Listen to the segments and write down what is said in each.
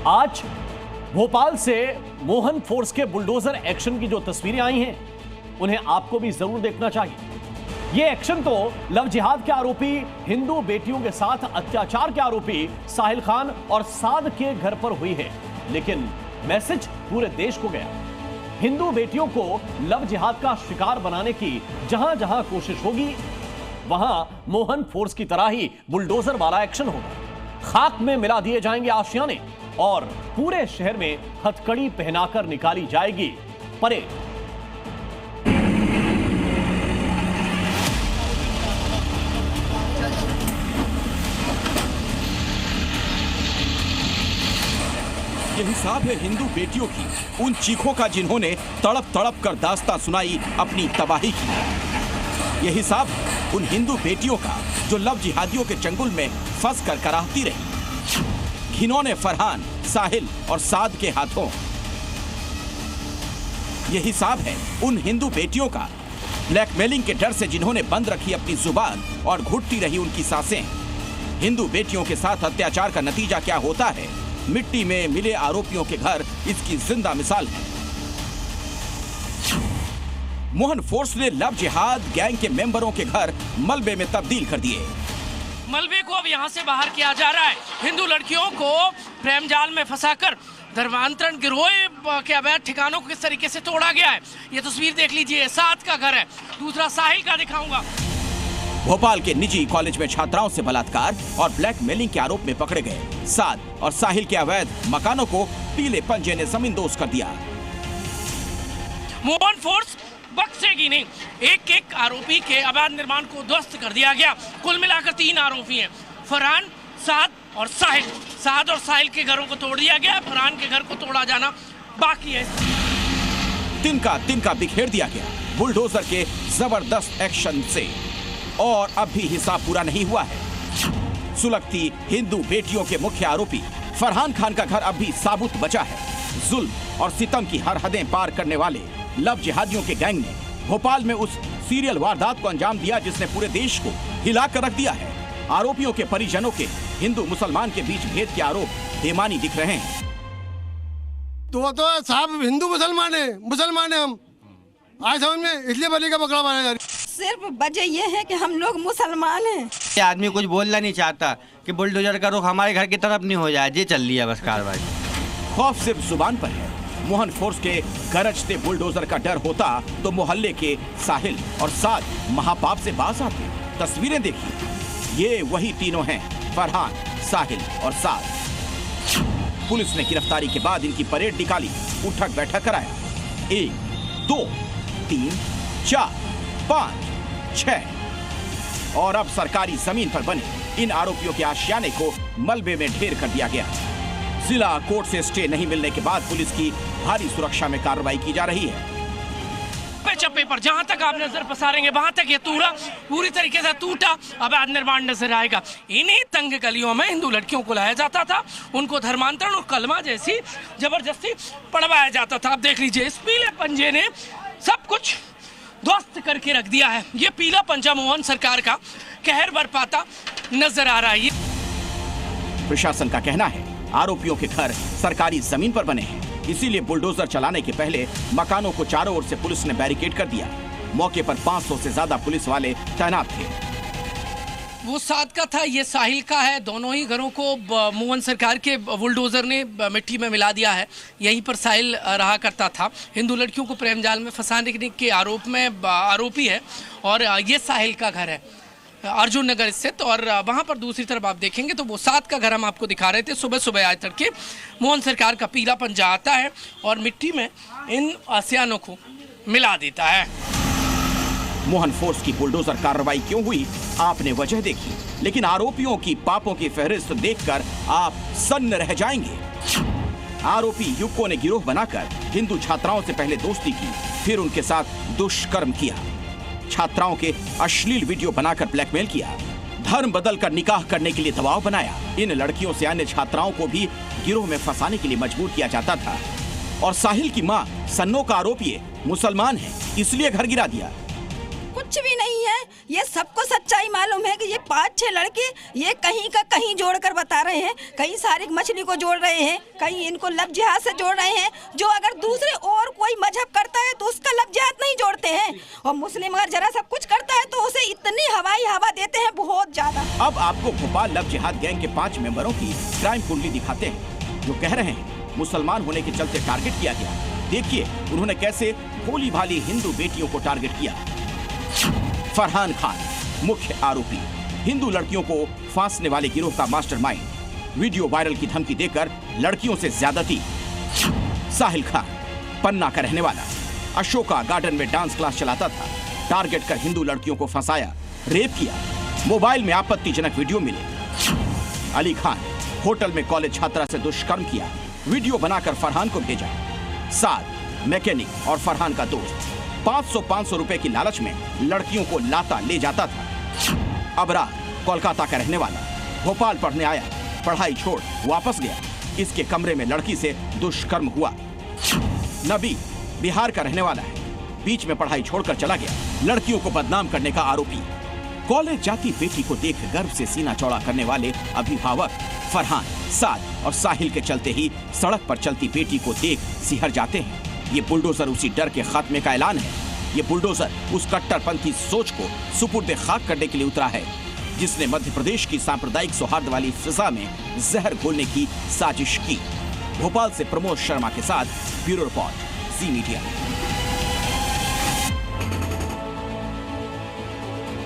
आज भोपाल से मोहन फोर्स के बुलडोजर एक्शन की जो तस्वीरें आई हैं, उन्हें आपको भी जरूर देखना चाहिए। यह एक्शन तो लव जिहाद के आरोपी, हिंदू बेटियों के साथ अत्याचार के आरोपी साहिल खान और साद के घर पर हुई है, लेकिन मैसेज पूरे देश को गया। हिंदू बेटियों को लव जिहाद का शिकार बनाने की जहां जहां कोशिश होगी, वहां मोहन फोर्स की तरह ही बुलडोजर वाला एक्शन होगा। खाक में मिला दिए जाएंगे आशियाने और पूरे शहर में हथकड़ी पहनाकर निकाली जाएगी परेड। ये हिसाब है हिंदू बेटियों की, उन चीखों का जिन्होंने तड़प तड़प कर दास्तां सुनाई अपनी तबाही की। ये हिसाब है उन हिंदू बेटियों का जो लव जिहादियों के चंगुल में फंस कर कराहती रही। घिनौने फरहान, साहिल और साद के हाथों। ये हिसाब है उन हिंदू बेटियों का ब्लैकमेलिंग के डर से जिन्होंने बंद रखी अपनी जुबान और घुटती रही उनकी सांसें। हिंदू बेटियों के साथ अत्याचार का नतीजा क्या होता है, मिट्टी में मिले आरोपियों के घर इसकी जिंदा मिसाल है। मोहन फोर्स ने लव जिहाद गैंग के मेंबरों के घर मलबे में तब्दील कर दिए। मलबे को अब यहाँ से बाहर किया जा रहा है। हिंदू लड़कियों को प्रेम जाल में फंसाकर धर्मांतरण गिरोह के अवैध ठिकानों को किस तरीके से तोड़ा गया है, ये तस्वीर देख लीजिए। साद का घर है, दूसरा साहिल का दिखाऊंगा। भोपाल के निजी कॉलेज में छात्राओं से बलात्कार और ब्लैकमेलिंग के आरोप में पकड़े गए साद और साहिल के अवैध मकानों को पीले पंजे ने जमींदोज कर दिया। मोहन फोर्स बख्शेगी नहीं, एक एक आरोपी के अवैध निर्माण को ध्वस्त कर दिया गया। कुल मिलाकर 3 आरोपी हैं, फरहान, साद और साहिल। साद और साहिल के घरों को तोड़ दिया गया, फरहान के घर को तोड़ा जाना बाकी है। तिनका बिखेर दिया गया बुलडोजर के जबरदस्त एक्शन से। और अब भी हिसाब पूरा नहीं हुआ है। सुलगती हिंदू बेटियों के मुख्य आरोपी फरहान खान का घर अब भी साबुत बचा है। जुल्म और सितम की हर हदें पार करने वाले लव जिहादियों के गैंग ने भोपाल में उस सीरियल वारदात को अंजाम दिया जिसने पूरे देश को हिला कर रख दिया है। आरोपियों के परिजनों के हिंदू मुसलमान के बीच भेद के आरोप बेमानी दिख रहे हैं। तो साहब हिंदू मुसलमान है हम आज समझ में, इसलिए बलि का बकरा मारा जा रहा है। सिर्फ वजह ये है कि हम लोग मुसलमान हैं। ये आदमी कुछ बोलना नहीं चाहता कि बुलडोजर का रुख हमारे घर की तरफ नहीं हो जाए, ये चल रही है बस कार्रवाई। खौफ सिर्फ जुबान पर है। मोहन फोर्स के गरजते बुलडोजर का डर होता तो मोहल्ले के साहिल और साद महापाप से बाज आते। तस्वीरें देखिए, ये वही तीनों हैं, फरहान, साहिल और साद। पुलिस ने गिरफ्तारी के बाद इनकी परेड निकाली, उठक बैठक कराया। 1, 2, 3, 4, 5, 6 और अब सरकारी जमीन पर बने इन आरोपियों के आशियाने को मलबे में ढेर कर दिया गया। जिला कोर्ट से स्टे नहीं मिलने के बाद पुलिस की भारी सुरक्षा में कार्रवाई की जा रही है। चप्पे पर जहां तक आप नजर पसारेंगे वहां तक ये पूरी तरीके से टूटा अवैध निर्माण नजर आएगा। इन्हीं तंग गलियों में हिंदू लड़कियों को लाया जाता था, उनको धर्मांतरण और कलमा जैसी जबरदस्ती पढ़वाया जाता था। आप देख लीजिए, इस पीले पंजे ने सब कुछ ध्वस्त करके रख दिया है। ये पीला पंजा मोहन सरकार का कहर बरपाता नजर आ रहा है। प्रशासन का कहना है आरोपियों के घर सरकारी जमीन पर बने हैं, इसीलिए बुलडोजर चलाने के पहले मकानों को चारों ओर से पुलिस ने बैरिकेड कर दिया। मौके पर 500 से ज्यादा पुलिस वाले तैनात थे। वो साद का था, ये साहिल का है। दोनों ही घरों को मोहन सरकार के बुलडोजर ने मिट्टी में मिला दिया है। यहीं पर साहिल रहा करता था। हिंदू लड़कियों को प्रेम जाल में फंसाने के आरोप में आरोपी है और ये साहिल का घर है अर्जुन नगर स्थित। और वहाँ पर दूसरी तरफ आप देखेंगे तो वो साद का घर हम आपको दिखा रहे थे। सुबह सुबह आज तड़के मोहन सरकार का पीला पंजा आता है और मिट्टी में इन आसियानों को मिला देता है। मोहन फोर्स की बुलडोजर कार्रवाई क्यों हुई, आपने वजह देखी, लेकिन आरोपियों की पापों की फहरिस्त देखकर आप सन्न रह जाएंगे। आरोपी युवकों ने गिरोह बनाकर हिंदू छात्राओं से पहले दोस्ती की, फिर उनके साथ दुष्कर्म किया, छात्राओं के अश्लील वीडियो बनाकर ब्लैकमेल किया, धर्म बदलकर निकाह करने के लिए दबाव बनाया। इन लड़कियों से अन्य छात्राओं को भी गिरोह में फंसाने के लिए मजबूर किया जाता था। और साहिल की मां सन्नो का आरोपी मुसलमान है, इसलिए घर गिरा दिया। कुछ भी नहीं है। ये सबको सच्चाई मालूम है कि ये 5-6 लड़के ये कहीं का कहीं जोड़कर बता रहे हैं। कहीं सारिक मछली को जोड़ रहे हैं, कहीं इनको लव जिहाद से जोड़ रहे हैं। जो अगर दूसरे और कोई मजहब करता है तो उसका लव जिहाद नहीं जोड़ते हैं, और मुस्लिम अगर जरा सब कुछ करता है तो उसे इतनी हवाई हवा देते हैं, बहुत ज्यादा। अब आपको भोपाल लव जिहाद गैंग के 5 मेंबरों की क्राइम कुंडली दिखाते हैं, जो कह रहे हैं मुसलमान होने के चलते टारगेट किया गया। देखिए उन्होंने कैसे भोली भाली हिंदू बेटियों को टारगेट किया। फरहान खान मुख्य आरोपी, हिंदू लड़कियों को फांसने वाले गिरोह का मास्टरमाइंड, वीडियो वायरल की धमकी देकर लड़कियों से ज्यादती। साहिल खान पन्ना का रहने वाला, अशोका गार्डन में डांस क्लास चलाता था, टारगेट कर हिंदू लड़कियों को फंसाया, रेप किया, मोबाइल में आपत्तिजनक वीडियो मिले। अली खान होटल में कॉलेज छात्रा से दुष्कर्म किया, वीडियो बनाकर फरहान को भेजा। साद मैकेनिक और फरहान का दोस्त 500 रुपए की लालच में लड़कियों को लाता ले जाता था। अबरार कोलकाता का रहने वाला, भोपाल पढ़ने आया, पढ़ाई छोड़ वापस गया, इसके कमरे में लड़की से दुष्कर्म हुआ। नबी बिहार का रहने वाला है, बीच में पढ़ाई छोड़कर चला गया, लड़कियों को बदनाम करने का आरोपी। कॉलेज जाती बेटी को देख गर्व से सीना चौड़ा करने वाले अभिभावक फरहान, साद और साहिल के चलते ही सड़क पर चलती बेटी को देख सिहर जाते हैं। ये बुलडोजर उसी डर के खात्मे का ऐलान है। ये बुलडोजर उस कट्टरपंथी सोच को सुपुर्द खाक करने के लिए उतरा है, जिसने मध्य प्रदेश की सांप्रदायिक सौहार्द वाली फिजा में जहर घोलने की साजिश की। भोपाल से प्रमोद शर्मा के साथ ब्यूरो रिपोर्ट, जी मीडिया।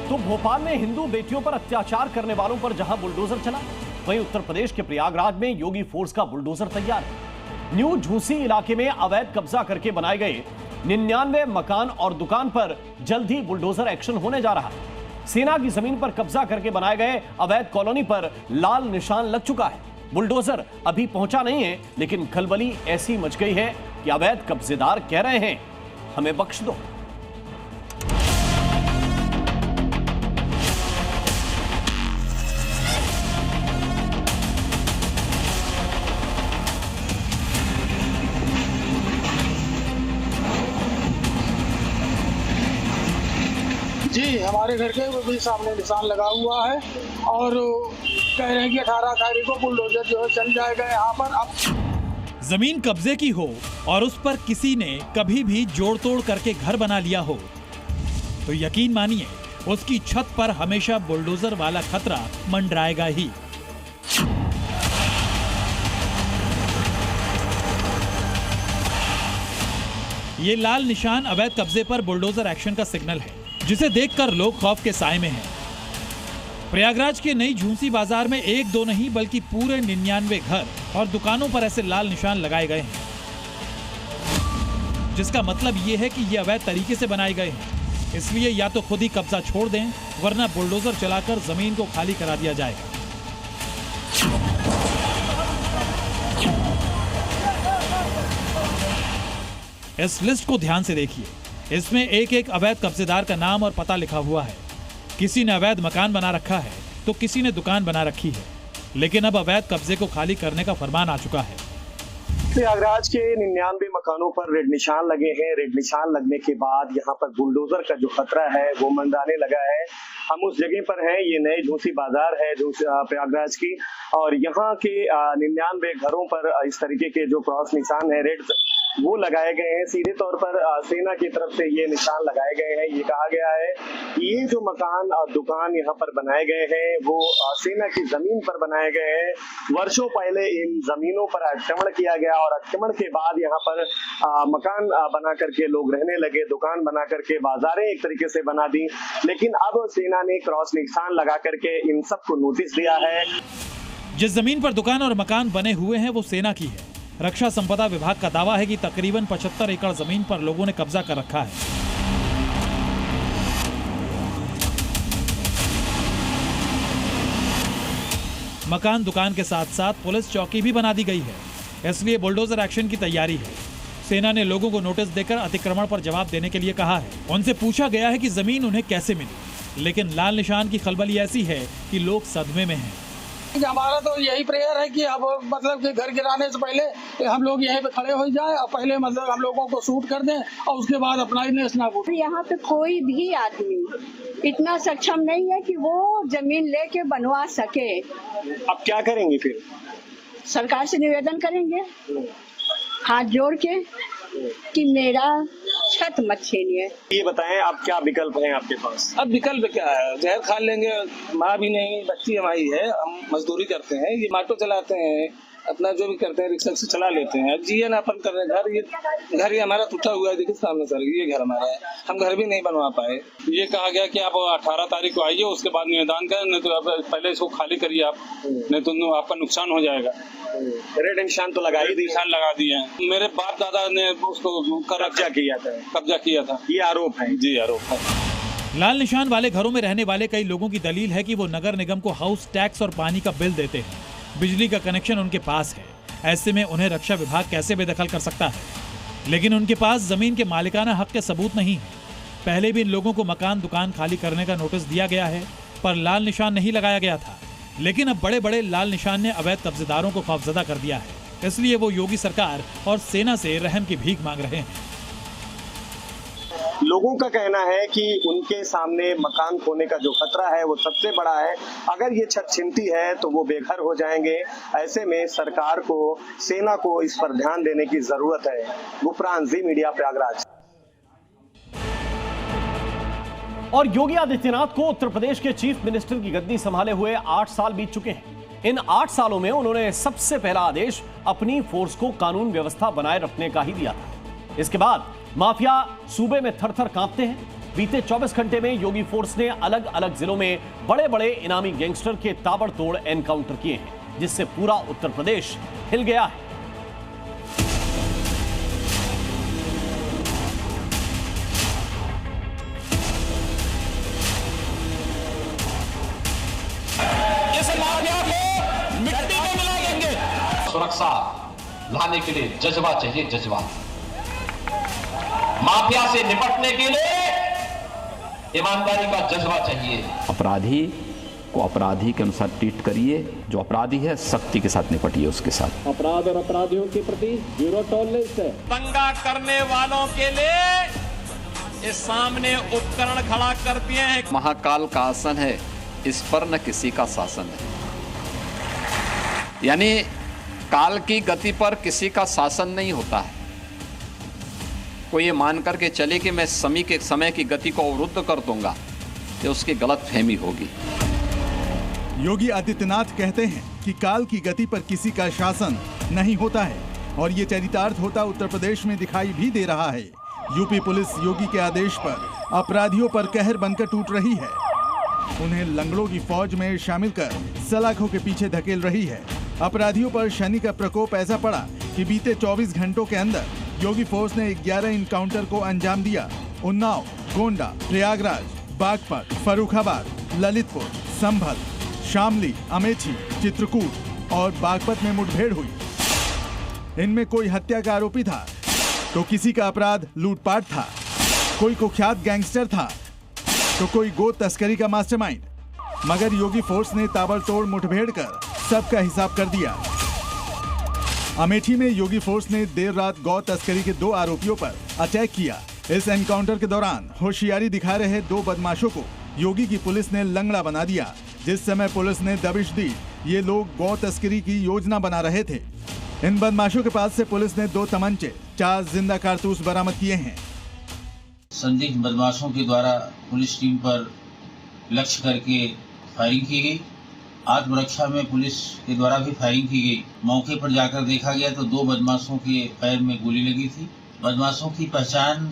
तो भोपाल में हिंदू बेटियों पर अत्याचार करने वालों पर जहां बुलडोजर चला, वहीं उत्तर प्रदेश के प्रयागराज में योगी फोर्स का बुलडोजर तैयार है। न्यू झूसी इलाके में अवैध कब्जा करके बनाए गए 99 मकान और दुकान पर जल्द ही बुलडोजर एक्शन होने जा रहा है। सेना की जमीन पर कब्जा करके बनाए गए अवैध कॉलोनी पर लाल निशान लग चुका है। बुलडोजर अभी पहुंचा नहीं है, लेकिन खलबली ऐसी मच गई है कि अवैध कब्जेदार कह रहे हैं हमें बख्श दो। जी, हमारे घर के भी सामने निशान लगा हुआ है और कह रहे हैं कि 18 तारीख को बुलडोजर जो है चल जाएगा यहाँ पर। अब जमीन कब्जे की हो और उस पर किसी ने कभी भी जोड़ तोड़ करके घर बना लिया हो तो यकीन मानिए उसकी छत पर हमेशा बुलडोजर वाला खतरा मंडराएगा ही। ये लाल निशान अवैध कब्जे पर बुलडोजर एक्शन का सिग्नल है, जिसे देखकर लोग खौफ के साए में हैं। प्रयागराज के नई झूसी बाजार में 1-2 नहीं बल्कि पूरे 99 घर और दुकानों पर ऐसे लाल निशान लगाए गए हैं, जिसका मतलब ये है कि ये अवैध तरीके से बनाए गए हैं। इसलिए या तो खुद ही कब्जा छोड़ दें, वरना बुलडोजर चलाकर जमीन को खाली करा दिया जाएगा। इस लिस्ट को ध्यान से देखिए, इसमें एक एक अवैध कब्जेदार का नाम और पता लिखा हुआ है। किसी ने अवैध मकान बना रखा है तो किसी ने दुकान बना रखी है, लेकिन अब अवैध कब्जे को खाली करने का फरमान आ चुका है। प्रयागराज के 99 मकानों पर रेड निशान लगे हैं। रेड निशान लगने के बाद यहाँ पर बुलडोजर का जो खतरा है वो मंडराने लगा है। हम उस जगह पर हैं, ये नए झूसी बाजार है प्रयागराज की, और यहाँ के 99 घरों पर इस तरीके के जो क्रॉस निशान है रेड वो लगाए गए हैं। सीधे तौर पर सेना की तरफ से ये निशान लगाए गए हैं। ये कहा गया है ये जो मकान और दुकान यहाँ पर बनाए गए हैं वो सेना की जमीन पर बनाए गए हैं। वर्षों पहले इन जमीनों पर आक्रमण किया गया और आक्रमण के बाद यहाँ पर मकान बना करके लोग रहने लगे, दुकान बना करके बाजारें एक तरीके से बना दी। लेकिन अब सेना ने क्रॉस निशान लगा करके इन सबको नोटिस दिया है। जिस जमीन पर दुकान और मकान बने हुए हैं वो सेना की है। रक्षा संपदा विभाग का दावा है कि तकरीबन 75 एकड़ जमीन पर लोगों ने कब्जा कर रखा है। मकान दुकान के साथ साथ पुलिस चौकी भी बना दी गई है, इसलिए बुलडोजर एक्शन की तैयारी है। सेना ने लोगों को नोटिस देकर अतिक्रमण पर जवाब देने के लिए कहा है। उनसे पूछा गया है कि जमीन उन्हें कैसे मिली, लेकिन लाल निशान की खलबली ऐसी है कि लोग सदमे में हैं। हमारा तो यही प्रेयर है कि अब मतलब कि घर गिराने से पहले हम लोग यहीं पे खड़े हो जाए और पहले मतलब हम लोगों को शूट कर दें और उसके बाद अपना नेशनल। यहाँ पे कोई भी आदमी इतना सक्षम नहीं है कि वो जमीन लेके बनवा सके। अब क्या करेंगे फिर? सरकार से निवेदन करेंगे हाथ जोड़ के कि मेरा छत मत छीनिए। ये बताएं आप क्या विकल्प हैं आपके पास? अब विकल्प क्या है, जहर खा लेंगे। माँ भी नहीं, बच्ची हमारी है, हम मजदूरी करते हैं, ये ऑटो चलाते हैं, अपना जो भी करते हैं रिक्शा से चला लेते हैं। जिए ना अपन कर रहे हैं। घर ये हमारा टूटा हुआ है, देखिए सामने सर, ये घर हमारा है, हम घर भी नहीं बनवा पाए। ये कहा गया कि आप 18 तारीख को आइए, उसके बाद निवेदन करें, नहीं तो पहले इसको खाली करिए आप, नहीं तो आपका नुकसान हो जाएगा। रेड निशान तो लगा ही दिए, निशान लगा दिए हैं। मेरे बाप दादा ने उसको कब्जा किया था। ये आरोप है? जी आरोप है। लाल निशान वाले घरों में रहने वाले कई लोगों की दलील है कि वो नगर निगम को हाउस टैक्स और पानी का बिल देते हैं, बिजली का कनेक्शन उनके पास है, ऐसे में उन्हें रक्षा विभाग कैसे बेदखल कर सकता है? लेकिन उनके पास जमीन के मालिकाना हक के सबूत नहीं है। पहले भी इन लोगों को मकान दुकान खाली करने का नोटिस दिया गया है, पर लाल निशान नहीं लगाया गया था। लेकिन अब बड़े बड़े लाल निशान ने अवैध कब्जेदारों को खौफजदा कर दिया है, इसलिए वो योगी सरकार और सेना से रहम की भीख मांग रहे हैं। लोगों का कहना है कि उनके सामने मकान खोने का जो खतरा है वो सबसे बड़ा है। अगर ये छत छिनती है तो वो बेघर हो जाएंगे। ऐसे में सरकार को, सेना को इस पर ध्यान देने की जरूरत है। गुफरान, जी मीडिया, प्रयागराज। और योगी आदित्यनाथ को उत्तर प्रदेश के चीफ मिनिस्टर की गद्दी संभाले हुए 8 साल बीत चुके हैं। इन 8 सालों में उन्होंने सबसे पहला आदेश अपनी फोर्स को कानून व्यवस्था बनाए रखने का ही दिया था। इसके बाद माफिया सूबे में थर-थर कांपते हैं। बीते 24 घंटे में योगी फोर्स ने अलग अलग जिलों में बड़े बड़े इनामी गैंगस्टर के ताबड़तोड़ एनकाउंटर किए हैं, जिससे पूरा उत्तर प्रदेश हिल गया है। सुरक्षा लाने के लिए जज्बा चाहिए, जज्बा। माफिया से निपटने के लिए ईमानदारी का जज्बा चाहिए। अपराधी को अपराधी के अनुसार ट्रीट करिए, जो अपराधी है सख्ती के साथ निपटिए उसके साथ। अपराध और अपराधियों के प्रति जीरो टॉलरेंस है। दंगा करने वालों के लिए इस सामने उपकरण खड़ा कर दिए हैं। महाकाल का आसन है, इस पर न किसी का शासन है। यानी काल की गति पर किसी का शासन नहीं होता है। कोई ये मान करके चले कि मैं समय की गति को अवरुद्ध कर दूंगा, ये उसकी गलत फहमी होगी। योगी आदित्यनाथ कहते हैं कि काल की गति पर किसी का शासन नहीं होता है और ये चरितार्थ होता उत्तर प्रदेश में दिखाई भी दे रहा है। यूपी पुलिस योगी के आदेश पर अपराधियों पर कहर बनकर टूट रही है। उन्हें लंगड़ों की फौज में शामिल कर सलाखों के पीछे धकेल रही है। अपराधियों पर शनि का प्रकोप ऐसा पड़ा कि बीते 24 घंटों के अंदर योगी फोर्स ने 11 इनकाउंटर को अंजाम दिया। उन्नाव, गोंडा, प्रयागराज, बागपत, फर्रुखाबाद, ललितपुर, संभल, शामली, अमेठी, चित्रकूट और बागपत में मुठभेड़ हुई। इनमें कोई हत्या का आरोपी था तो किसी का अपराध लूटपाट था, कोई कुख्यात गैंगस्टर था तो कोई गो तस्करी का मास्टरमाइंड। मगर योगी फोर्स ने ताबड़तोड़ मुठभेड़ कर सबका हिसाब कर दिया। अमेठी में योगी फोर्स ने देर रात गौ तस्करी के 2 आरोपियों पर अटैक किया। इस एनकाउंटर के दौरान होशियारी दिखा रहे 2 बदमाशों को योगी की पुलिस ने लंगड़ा बना दिया। जिस समय पुलिस ने दबिश दी, ये लोग गौ तस्करी की योजना बना रहे थे। इन बदमाशों के पास से पुलिस ने 2 तमंचे, 4 जिंदा कारतूस बरामद किए हैं। संदिग्ध बदमाशों के द्वारा पुलिस टीम पर लक्ष्य करके फायरिंग की गई। आत्मरक्षा में पुलिस के द्वारा भी फायरिंग की गई। मौके पर जाकर देखा गया तो 2 बदमाशों के पैर में गोली लगी थी। बदमाशों की पहचान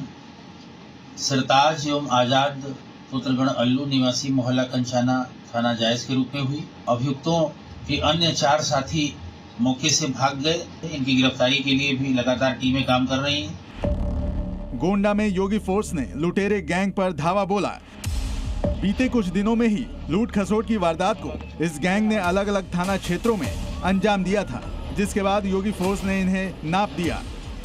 सरताज एवं आजाद पुत्रगण अल्लू निवासी मोहल्ला कंचाना थाना जायज के रूप में हुई। अभियुक्तों के अन्य 4 साथी मौके से भाग गए। इनकी गिरफ्तारी के लिए भी लगातार टीमें काम कर रही हैं। गोंडा में योगी फोर्स ने लुटेरे गैंग पर धावा बोला। बीते कुछ दिनों में ही लूट खसोट की वारदात को इस गैंग ने अलग अलग थाना क्षेत्रों में अंजाम दिया था, जिसके बाद योगी फोर्स ने इन्हें नाप दिया।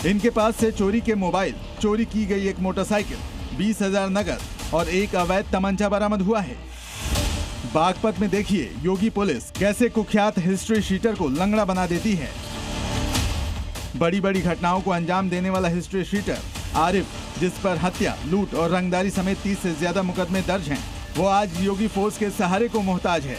इनके पास से चोरी के मोबाइल, चोरी की गई एक मोटरसाइकिल, 20,000 नगद और एक अवैध तमंचा बरामद हुआ है। बागपत में देखिए योगी पुलिस कैसे कुख्यात हिस्ट्री शीटर को लंगड़ा बना देती है। बड़ी बड़ी घटनाओं को अंजाम देने वाला हिस्ट्री शीटर आरिफ, जिस पर हत्या, लूट और रंगदारी समेत 30 से ज्यादा मुकदमे दर्ज हैं, वो आज योगी फोर्स के सहारे को मोहताज है।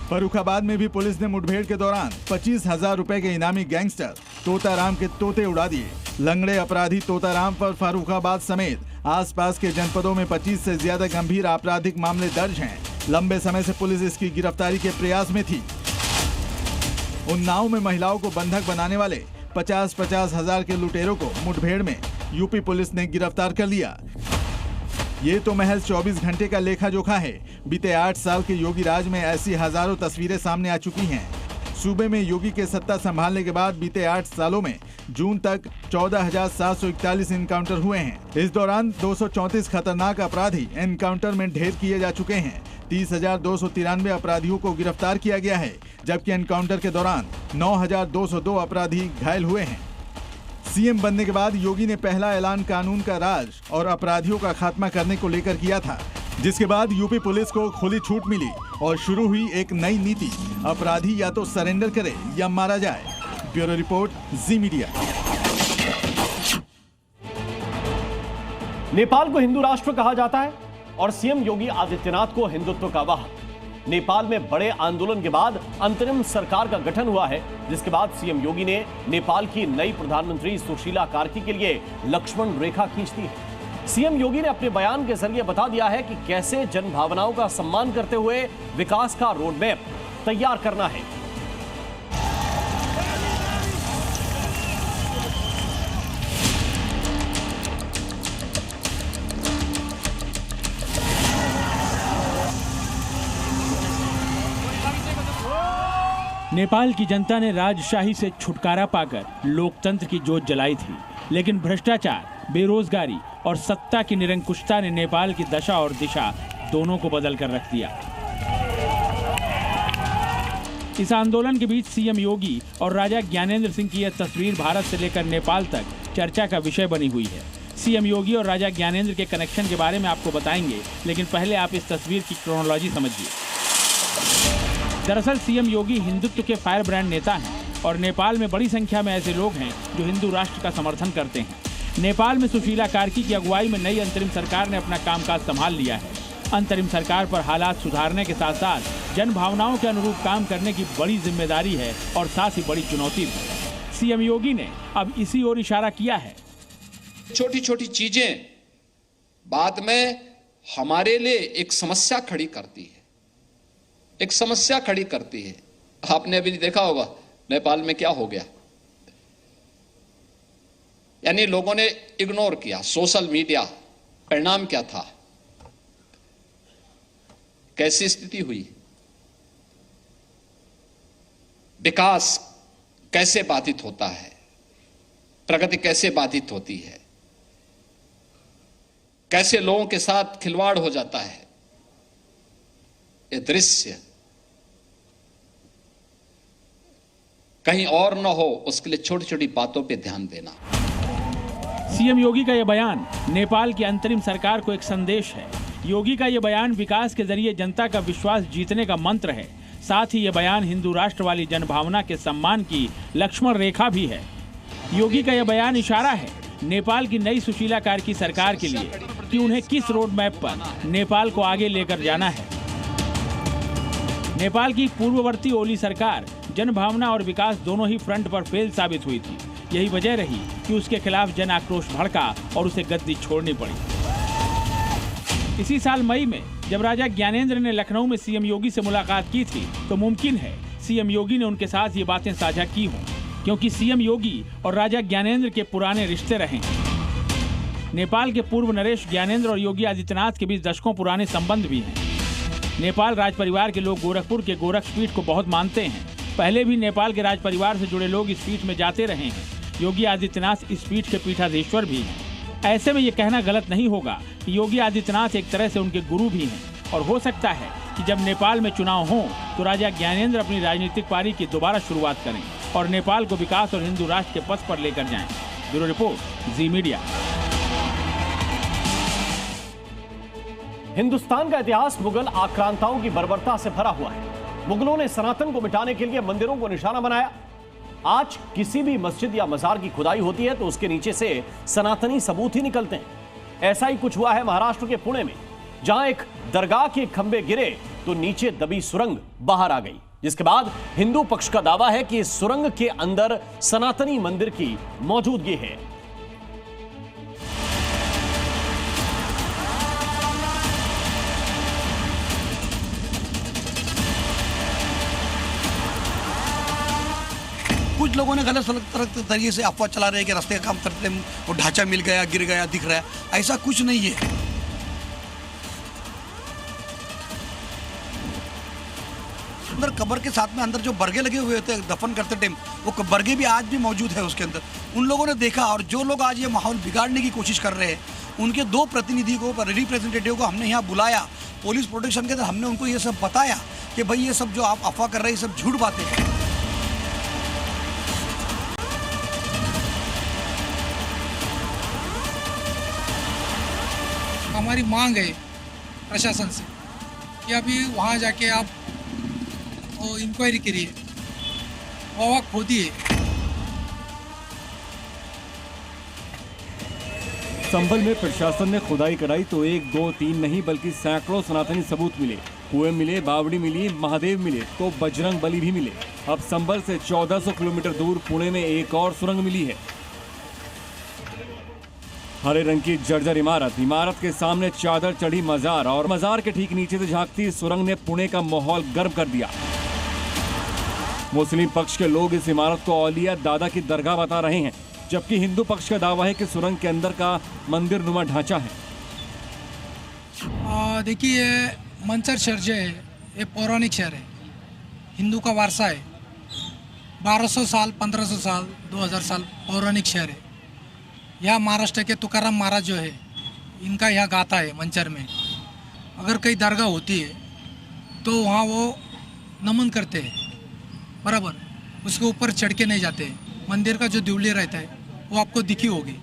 फर्रुखाबाद में भी पुलिस ने मुठभेड़ के दौरान 25,000 रुपए के इनामी गैंगस्टर तोताराम के तोते उड़ा दिए। लंगड़े अपराधी तोताराम पर फर्रुखाबाद समेत आसपास के जनपदों में 25 से ज्यादा गंभीर आपराधिक मामले दर्ज हैं। लंबे समय से पुलिस इसकी गिरफ्तारी के प्रयास में थी। उन्नाव में महिलाओं को बंधक बनाने वाले 50-50 हजार के लुटेरों को मुठभेड़ में यूपी पुलिस ने गिरफ्तार कर लिया। ये तो महज 24 घंटे का लेखा जोखा है। बीते 8 साल के योगी राज में ऐसी हजारों तस्वीरें सामने आ चुकी हैं। सूबे में योगी के सत्ता संभालने के बाद बीते 8 सालों में जून तक 14,741 एनकाउंटर हुए हैं। इस दौरान 234 खतरनाक अपराधी एनकाउंटर में ढेर किए जा चुके हैं। 30,293 अपराधियों को गिरफ्तार किया गया है, जबकि एनकाउंटर के दौरान 9,202 अपराधी घायल हुए हैं। सीएम बनने के बाद योगी ने पहला ऐलान कानून का राज और अपराधियों का खात्मा करने को लेकर किया था, जिसके बाद यूपी पुलिस को खुली छूट मिली और शुरू हुई एक नई नीति, अपराधी या तो सरेंडर करे या मारा जाए। ब्यूरो रिपोर्ट, जी मीडिया। नेपाल को हिंदू राष्ट्र कहा जाता है और सीएम योगी आदित्यनाथ को हिंदुत्व का वाहक। नेपाल में बड़े आंदोलन के बाद अंतरिम सरकार का गठन हुआ है, जिसके बाद सीएम योगी ने नेपाल की नई प्रधानमंत्री सुशीला कार्की के लिए लक्ष्मण रेखा खींच दी है। सीएम योगी ने अपने बयान के जरिए बता दिया है कि कैसे जन भावनाओं का सम्मान करते हुए विकास का रोडमैप तैयार करना है। नेपाल की जनता ने राजशाही से छुटकारा पाकर लोकतंत्र की जोत जलाई थी, लेकिन भ्रष्टाचार, बेरोजगारी और सत्ता की निरंकुशता ने नेपाल की दशा और दिशा दोनों को बदल कर रख दिया। इस आंदोलन के बीच सीएम योगी और राजा ज्ञानेंद्र सिंह की यह तस्वीर भारत से लेकर नेपाल तक चर्चा का विषय बनी हुई है। सीएम योगी और राजा ज्ञानेंद्र के कनेक्शन के बारे में आपको बताएंगे, लेकिन पहले आप इस तस्वीर की क्रोनोलॉजी समझिए। दरअसल सीएम योगी हिंदुत्व के फायर ब्रांड नेता हैं और नेपाल में बड़ी संख्या में ऐसे लोग हैं जो हिंदू राष्ट्र का समर्थन करते हैं। नेपाल में सुशीला कार्की की अगुवाई में नई अंतरिम सरकार ने अपना कामकाज संभाल लिया है। अंतरिम सरकार पर हालात सुधारने के साथ साथ जन भावनाओं के अनुरूप काम करने की बड़ी जिम्मेदारी है और साथ ही बड़ी चुनौती भी। सीएम योगी ने अब इसी ओर इशारा किया है। छोटी छोटी चीजें बाद में हमारे लिए एक समस्या खड़ी करती है, एक समस्या खड़ी करती है। आपने अभी देखा होगा नेपाल में क्या हो गया, यानी लोगों ने इग्नोर किया सोशल मीडिया। परिणाम क्या था, कैसी स्थिति हुई, विकास कैसे बाधित होता है, प्रगति कैसे बाधित होती है, कैसे लोगों के साथ खिलवाड़ हो जाता है। ये दृश्य कहीं और न हो, उसके लिए छोटी छोटी बातों पे ध्यान देना। सीएम योगी का यह बयान नेपाल की अंतरिम सरकार को एक संदेश है। योगी का यह बयान विकास के जरिए जनता का विश्वास जीतने का मंत्र है। साथ ही यह बयान हिंदू राष्ट्र वाली जनभावना के सम्मान की लक्ष्मण रेखा भी है। योगी का यह बयान इशारा है नेपाल की नई सुशीला कार्की सरकार के लिए कि उन्हें किस रोड मैप पर नेपाल को आगे लेकर जाना है। नेपाल की पूर्ववर्ती ओली सरकार जनभावना और विकास दोनों ही फ्रंट पर फेल साबित हुई थी। यही वजह रही कि उसके खिलाफ जन आक्रोश भड़का और उसे गद्दी छोड़नी पड़ी। इसी साल मई में जब राजा ज्ञानेंद्र ने लखनऊ में सीएम योगी से मुलाकात की थी, तो मुमकिन है सीएम योगी ने उनके साथ ये बातें साझा की हों, क्योंकि सीएम योगी और राजा ज्ञानेंद्र के पुराने रिश्ते रहे हैं। नेपाल के पूर्व नरेश ज्ञानेंद्र और योगी आदित्यनाथ के बीच दशकों पुराने संबंध भी हैं। नेपाल राज परिवार के लोग गोरखपुर के गोरक्ष पीठ को बहुत मानते हैं। पहले भी नेपाल के राज परिवार से जुड़े लोग इस पीठ में जाते रहे हैं। योगी आदित्यनाथ इस पीठ के पीठाधीश्वर भी हैं। ऐसे में ये कहना गलत नहीं होगा कि योगी आदित्यनाथ एक तरह से उनके गुरु भी हैं, और हो सकता है कि जब नेपाल में चुनाव हो तो राजा ज्ञानेंद्र अपनी राजनीतिक पारी की दोबारा शुरुआत करें और नेपाल को विकास और हिंदू राष्ट्र के पथ पर लेकर जाएं। ब्यूरो रिपोर्ट, जी मीडिया। हिंदुस्तान का इतिहास मुगल आक्रांताओं की बर्बरता से भरा हुआ है। मुगलों ने सनातन को मिटाने के लिए मंदिरों को निशाना बनाया। आज किसी भी मस्जिद या मजार की खुदाई होती है तो उसके नीचे से सनातनी सबूत ही निकलते हैं। ऐसा ही कुछ हुआ है महाराष्ट्र के पुणे में, जहां एक दरगाह के खंभे गिरे तो नीचे दबी सुरंग बाहर आ गई, जिसके बाद हिंदू पक्ष का दावा है कि इस सुरंग के अंदर सनातनी मंदिर की मौजूदगी है। कुछ लोगों ने गलत तरीके से अफवाह चला रहे हैं कि रास्ते का काम करते वो ढांचा मिल गया, गिर गया, दिख रहा है। ऐसा कुछ नहीं है। अंदर कब्र के साथ में अंदर जो बरगे लगे हुए होते हैं दफन करते टाइम, वो बरगे भी आज भी मौजूद है उसके अंदर। उन लोगों ने देखा, और जो लोग आज ये माहौल बिगाड़ने की कोशिश कर रहे हैं, उनके 2 प्रतिनिधि को, रिप्रेजेंटेटिव को हमने यहाँ बुलाया पुलिस प्रोटेक्शन के अंदर। हमने उनको ये सब बताया कि भाई ये सब जो आप अफवाह कर रहे हैं, ये सब झूठ बातें हैं। हमारी मांग है प्रशासन से कि अभी वहाँ जाके आप इंक्वायरी करिए, हवा खोदिए। संभल में प्रशासन ने खुदाई कराई तो 1, 2, 3 नहीं बल्कि सैकड़ों सनातनी सबूत मिले। कुएं मिले, बावड़ी मिली, महादेव मिले तो बजरंग बली भी मिले। अब संभल से 1400 किलोमीटर दूर पुणे में एक और सुरंग मिली है। हरे रंग की जर्जर इमारत के सामने चादर चढ़ी मजार, और मजार के ठीक नीचे से झांकती सुरंग ने पुणे का माहौल गर्म कर दिया। मुस्लिम पक्ष के लोग इस इमारत को औलिया दादा की दरगाह बता रहे हैं, जबकि हिंदू पक्ष का दावा है कि सुरंग के अंदर का मंदिर नुमा ढांचा है। देखिए, मंचर शहर जो है ये पौराणिक शहर है, हिंदू का वारसा है। 1200 साल, 1500 साल, 2000 साल पौराणिक शहर है। यहाँ महाराष्ट्र के तुकाराम महाराज जो है, इनका यहाँ गाथा है मंचर में। अगर कहीं दरगाह होती है तो वहाँ वो नमन करते हैं, बराबर, उसके ऊपर चढ़ के नहीं जाते। मंदिर का जो दिवली रहता है वो आपको दिखी होगी,